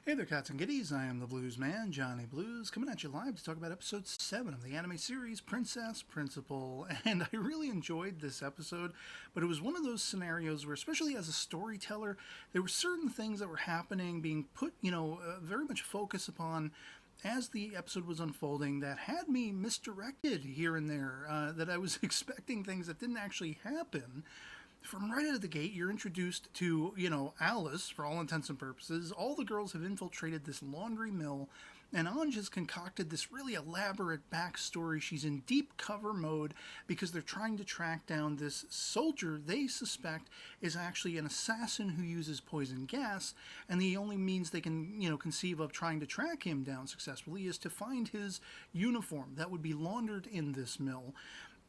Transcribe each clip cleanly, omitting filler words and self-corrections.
Hey there, cats and kitties. I am the Blues Man, Johnny Blues, coming at you live to talk about episode 7 of the anime series Princess Principal. And I really enjoyed this episode, but it was one of those scenarios where, especially as a storyteller, there were certain things that were happening, being put, very much focus upon as the episode was unfolding that had me misdirected here and there, that I was expecting things that didn't actually happen. From right out of the gate, you're introduced to, Alice, for all intents and purposes. All the girls have infiltrated this laundry mill, and Anj has concocted this really elaborate backstory. She's in deep cover mode because they're trying to track down this soldier they suspect is actually an assassin who uses poison gas, and the only means they can, conceive of trying to track him down successfully is to find his uniform that would be laundered in this mill.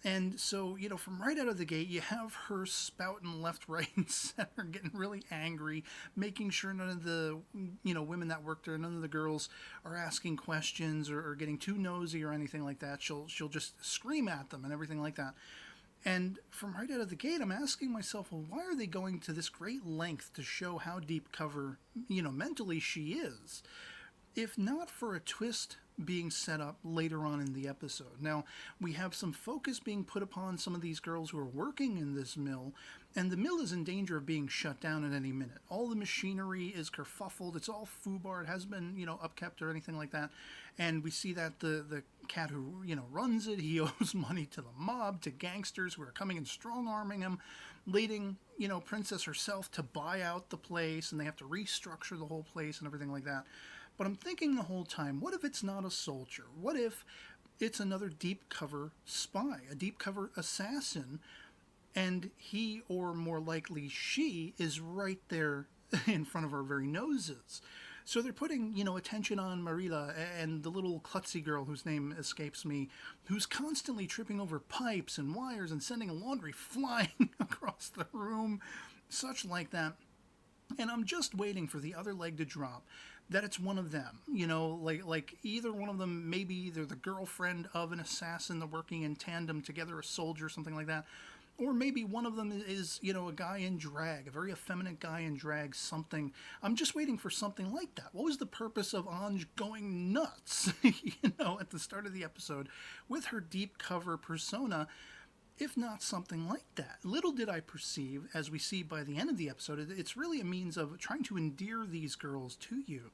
And so, from right out of the gate, you have her spouting left, right, and center, getting really angry, making sure none of the, women that work there, none of the girls are asking questions or getting too nosy or anything like that. She'll just scream at them and everything like that. And from right out of the gate, I'm asking myself, well, why are they going to this great length to show how deep cover, mentally she is? If not for a twist being set up later on in the episode. Now, we have some focus being put upon some of these girls who are working in this mill, and the mill is in danger of being shut down at any minute. All the machinery is kerfuffled. It's all foobar. It hasn't been, upkept or anything like that. And we see that the cat who, runs it, he owes money to the mob, to gangsters who are coming and strong-arming him, leading, Princess herself to buy out the place, and they have to restructure the whole place and everything like that. But I'm thinking the whole time, what if it's not a soldier? What if it's another deep cover spy, a deep cover assassin, and he, or more likely she, is right there in front of our very noses? So they're putting, attention on Marilla and the little klutzy girl whose name escapes me, who's constantly tripping over pipes and wires and sending laundry flying across the room, such like that. And I'm just waiting for the other leg to drop, that it's one of them, like either one of them, maybe either the girlfriend of an assassin, they're working in tandem together, a soldier, something like that, or maybe one of them is, a guy in drag, a very effeminate guy in drag, something. I'm just waiting for something like that. What was the purpose of Anj going nuts, at the start of the episode with her deep cover persona, if not something like that? Little did I perceive, as we see by the end of the episode, it's really a means of trying to endear these girls to you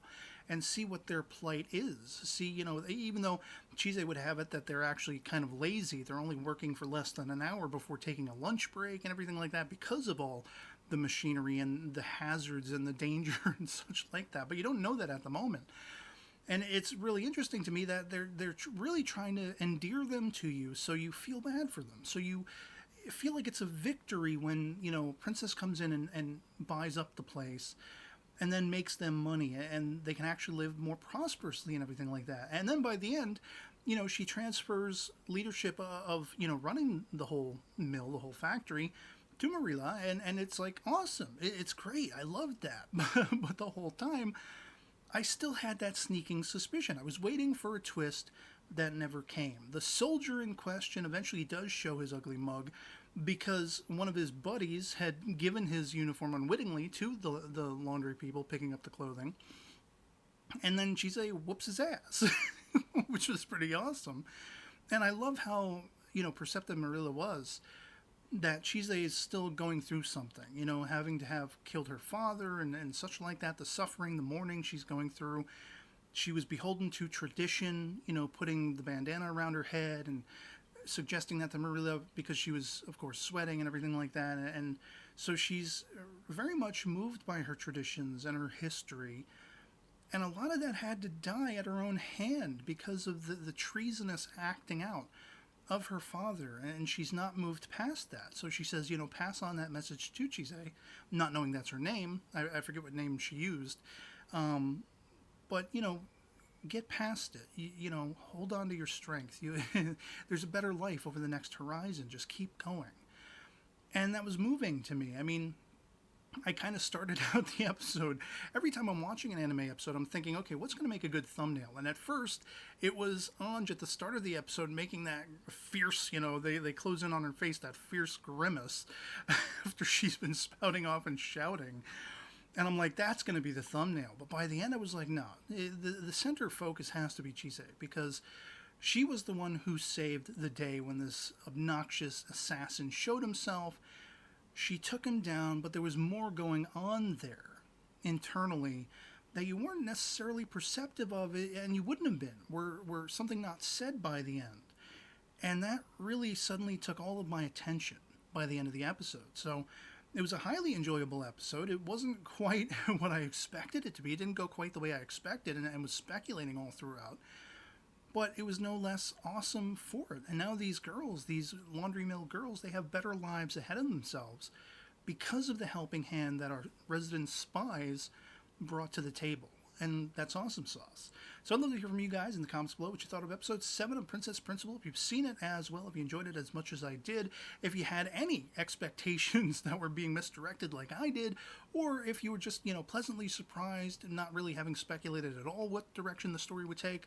and see what their plight is. See, even though Chise would have it that they're actually kind of lazy, they're only working for less than an hour before taking a lunch break and everything like that because of all the machinery and the hazards and the danger and such like that. But you don't know that at the moment. And it's really interesting to me that they're really trying to endear them to you, so you feel bad for them. So you feel like it's a victory when, Princess comes in and buys up the place and then makes them money, and they can actually live more prosperously and everything like that. And then by the end, she transfers leadership of, running the whole mill, the whole factory, to Marilla, and it's like awesome. It's great. I loved that. But the whole time, I still had that sneaking suspicion. I was waiting for a twist that never came. The soldier in question eventually does show his ugly mug because one of his buddies had given his uniform unwittingly to the laundry people picking up the clothing. And then Chise whoops his ass, which was pretty awesome. And I love how, perceptive Marilla was, that Chise is still going through something, having to have killed her father and such like that, the suffering, the mourning she's going through. She was beholden to tradition, putting the bandana around her head and suggesting that to Marilla because she was, of course, sweating and everything like that. And so she's very much moved by her traditions and her history. And a lot of that had to die at her own hand because of the treasonous acting out of her father, and she's not moved past that. So she says, pass on that message to Chise, not knowing that's her name. I forget what name she used. But, get past it. Hold on to your strength. There's a better life over the next horizon. Just keep going. And that was moving to me. I mean, I kind of started out the episode, every time I'm watching an anime episode, I'm thinking, okay, what's going to make a good thumbnail? And at first, it was Anj at the start of the episode making that fierce, they close in on her face, that fierce grimace after she's been spouting off and shouting. And I'm like, that's going to be the thumbnail. But by the end, I was like, no, the center focus has to be Chise, because she was the one who saved the day when this obnoxious assassin showed himself. She took him down, but there was more going on there internally that you weren't necessarily perceptive of it, and you wouldn't have been, were something not said by the end. And that really suddenly took all of my attention by the end of the episode. So it was a highly enjoyable episode. It wasn't quite what I expected it to be. It didn't go quite the way I expected, and was speculating all throughout. But it was no less awesome for it. And now these girls, these laundry mill girls, they have better lives ahead of themselves because of the helping hand that our resident spies brought to the table. And that's awesome sauce. So I'd love to hear from you guys in the comments below what you thought of episode 7 of Princess Principal. If you've seen it as well, if you enjoyed it as much as I did, if you had any expectations that were being misdirected like I did, or if you were just, pleasantly surprised and not really having speculated at all what direction the story would take,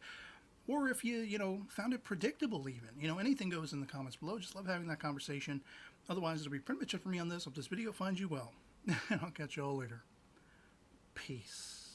or if you, found it predictable even. Anything goes in the comments below. Just love having that conversation. Otherwise, it'll be pretty much it for me on this. Hope this video finds you well. And I'll catch you all later. Peace.